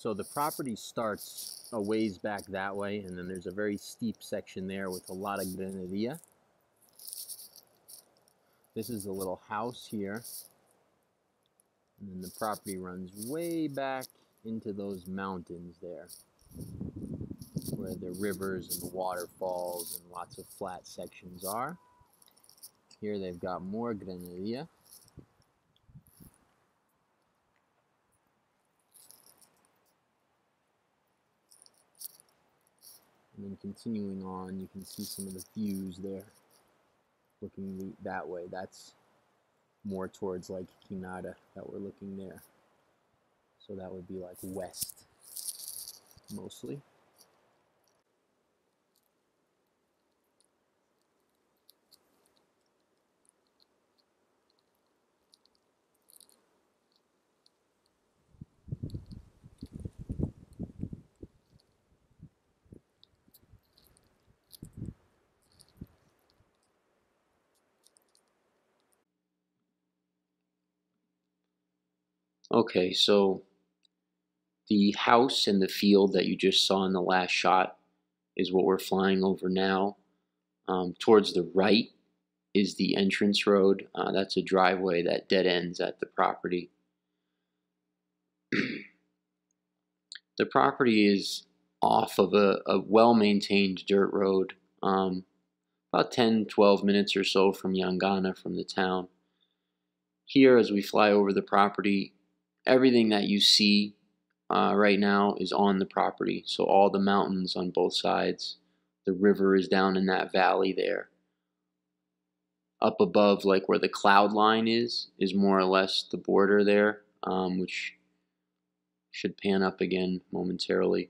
So the property starts a ways back that way, and then there's a very steep section there with a lot of granadilla. This is a little house here, and then the property runs way back into those mountains there, where the rivers and the waterfalls and lots of flat sections are. Here they've got more granadilla. And then continuing on, you can see some of the views there, looking that way. That's more towards like Quinada that we're looking there. So that would be like west, mostly. Okay, so the house and the field that you just saw in the last shot is what we're flying over now. Towards the right is the entrance road. That's a driveway that dead ends at the property. The property is off of a well-maintained dirt road, about 10-12 minutes or so from Yangana, from the town. Here, as we fly over the property, everything that you see right now is on the property. So all the mountains on both sides. The river is down in that valley there. Up above, like where the cloud line is more or less the border there, which should pan up again momentarily.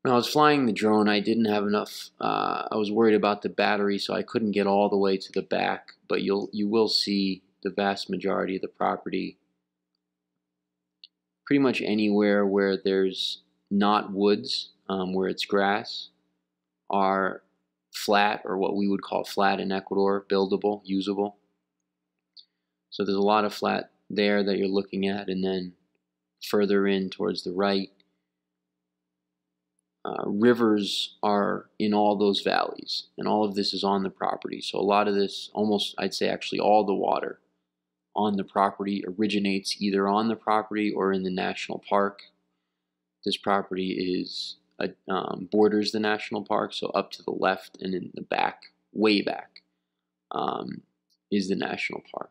When I was flying the drone, I didn't have enough, I was worried about the battery, so I couldn't get all the way to the back, but you will see the vast majority of the property. Pretty much anywhere where there's not woods, where it's grass, are flat, or what we would call flat in Ecuador, buildable, usable. So there's a lot of flat there that you're looking at, and then further in towards the right, rivers are in all those valleys, and all of this is on the property. So a lot of this, almost, I'd say actually all the water on the property originates either on the property or in the national park. This property is borders the national park, so up to the left and in the back, way back, is the national park.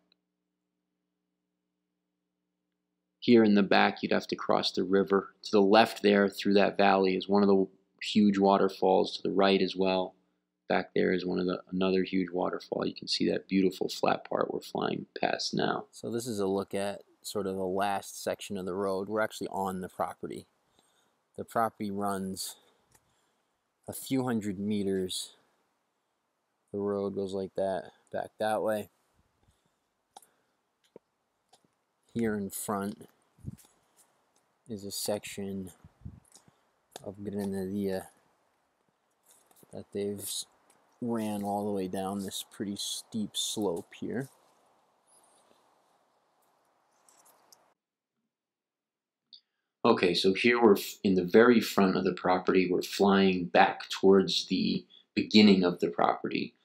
Here in the back, you'd have to cross the river. To the left there, through that valley, is one of the huge waterfalls. To the right as well, back there is another huge waterfall. You can see that beautiful flat part we're flying past now. So this is a look at sort of the last section of the road. We're actually on the property. The property runs a few hundred meters. The road goes like that, back that way. Here in front is a section of granadilla that they've ran all the way down this pretty steep slope here. Okay, so here we're in the very front of the property. We're flying back towards the beginning of the property.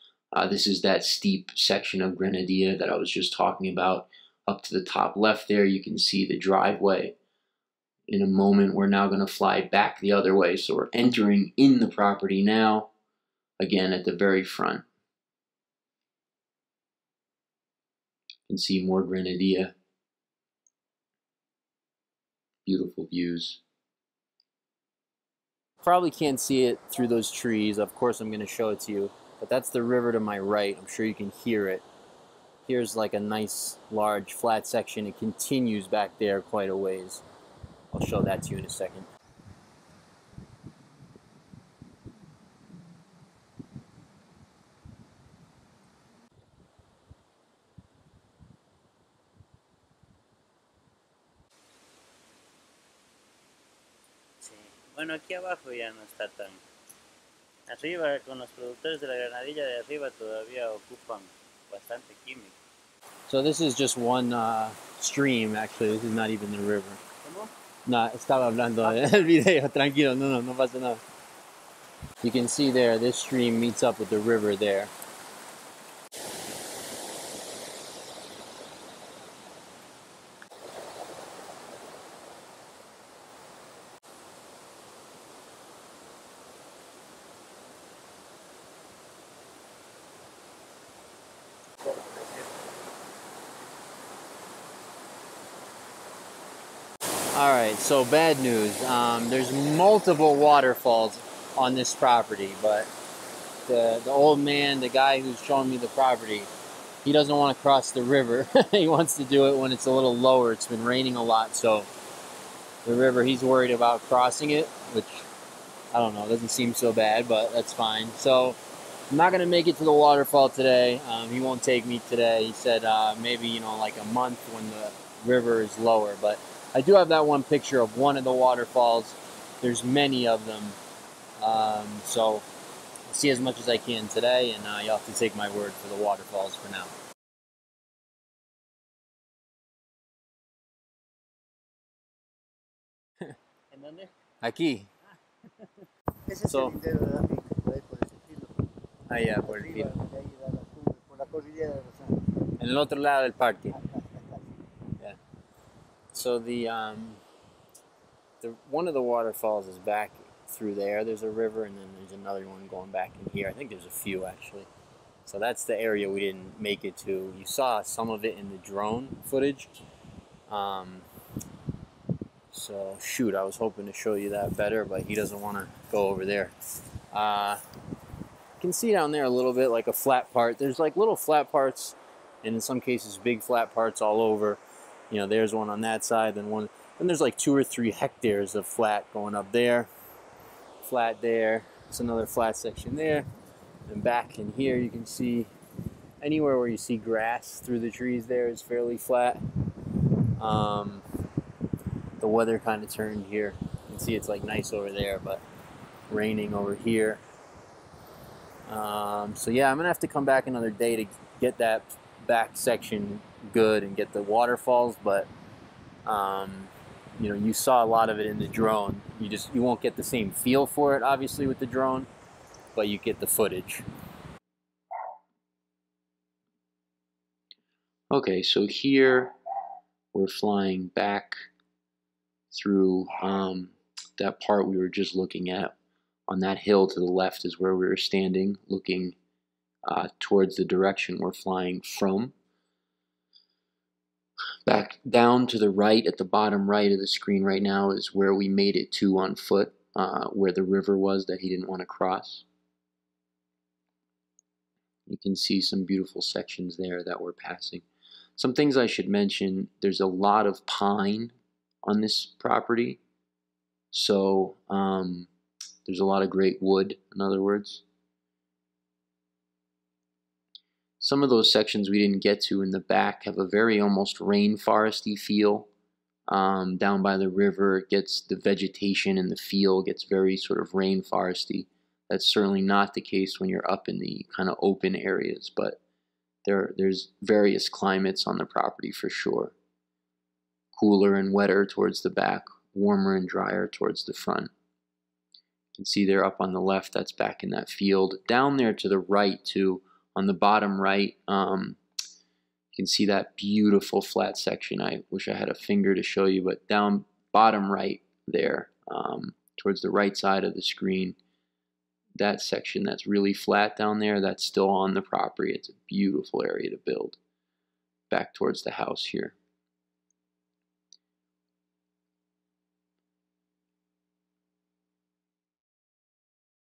This is that steep section of granadilla that I was just talking about. Up to the top left there, you can see the driveway. In a moment, we're now going to fly back the other way. So we're entering in the property now, again at the very front. You can see more granadilla. Beautiful views. Probably can't see it through those trees. Of course, I'm going to show it to you. But that's the river to my right. I'm sure you can hear it. Here's like a nice, large, flat section. It continues back there quite a ways. I'll show that to you in a second. Sí. Bueno, aquí abajo ya no está tan... Arriba, con los productores de la granadilla de arriba todavía ocupan bastante químico. So this is just one stream, actually. This is not even the river. ¿Cómo? No, estaba hablando del video, tranquilo, no pasa nada. You can see there, this stream meets up with the river there. Alright, so bad news. There's multiple waterfalls on this property, but the old man, the guy who's showing me the property, he doesn't want to cross the river. He wants to do it when it's a little lower. It's been raining a lot, so the river, he's worried about crossing it, which, I don't know, doesn't seem so bad, but that's fine. So I'm not going to make it to the waterfall today. He won't take me today. He said maybe, you know, like a month when the river is lower, but I do have that one picture of one of the waterfalls. There's many of them, so I'll see as much as I can today, and you'll have to take my word for the waterfalls for now. ¿En dónde? Aquí. Ese es So- el lindero de la finca, por ahí por el estilo. Allá, por el Arriba, filo. de ahí da la cumbre, por la cordillera de los Andes. En el otro lado del parque. Hasta casi. Yeah. So the one of the waterfalls is back through there. There's a river, and then there's another one going back in here. I think there's a few actually. So that's the area we didn't make it to. You saw some of it in the drone footage. So shoot, I was hoping to show you that better, but he doesn't want to go over there. You can see down there a little bit like a flat part. There's like little flat parts, and in some cases big flat parts all over. You know, there's one on that side, then there's like 2 or 3 hectares of flat going up there, flat there. It's another flat section there, and back in here you can see anywhere where you see grass through the trees there is fairly flat. The weather kind of turned here. You can see it's like nice over there, but raining over here. So yeah, I'm gonna have to come back another day to get that back section good and get the waterfalls, but you know, you saw a lot of it in the drone. You won't get the same feel for it obviously with the drone, but you get the footage. Okay, so here we're flying back through that part we were just looking at. On that hill to the left is where we were standing, looking towards the direction we're flying from. Back down to the right, at the bottom right of the screen right now, is where we made it to on foot, where the river was that he didn't want to cross. You can see some beautiful sections there that we're passing. Some things I should mention: there's a lot of pine on this property, so there's a lot of great wood, in other words. Some of those sections we didn't get to in the back have a very almost rainforesty feel. Down by the river, it gets, the vegetation in the feel gets very sort of rainforesty. That's certainly not the case when you're up in the kind of open areas, but there's various climates on the property for sure. Cooler and wetter towards the back, warmer and drier towards the front. You can see there up on the left, that's back in that field. Down there to the right too, on the bottom right, you can see that beautiful flat section. I wish I had a finger to show you, but down bottom right there, towards the right side of the screen, that section that's really flat down there, that's still on the property. It's a beautiful area to build. Back towards the house here.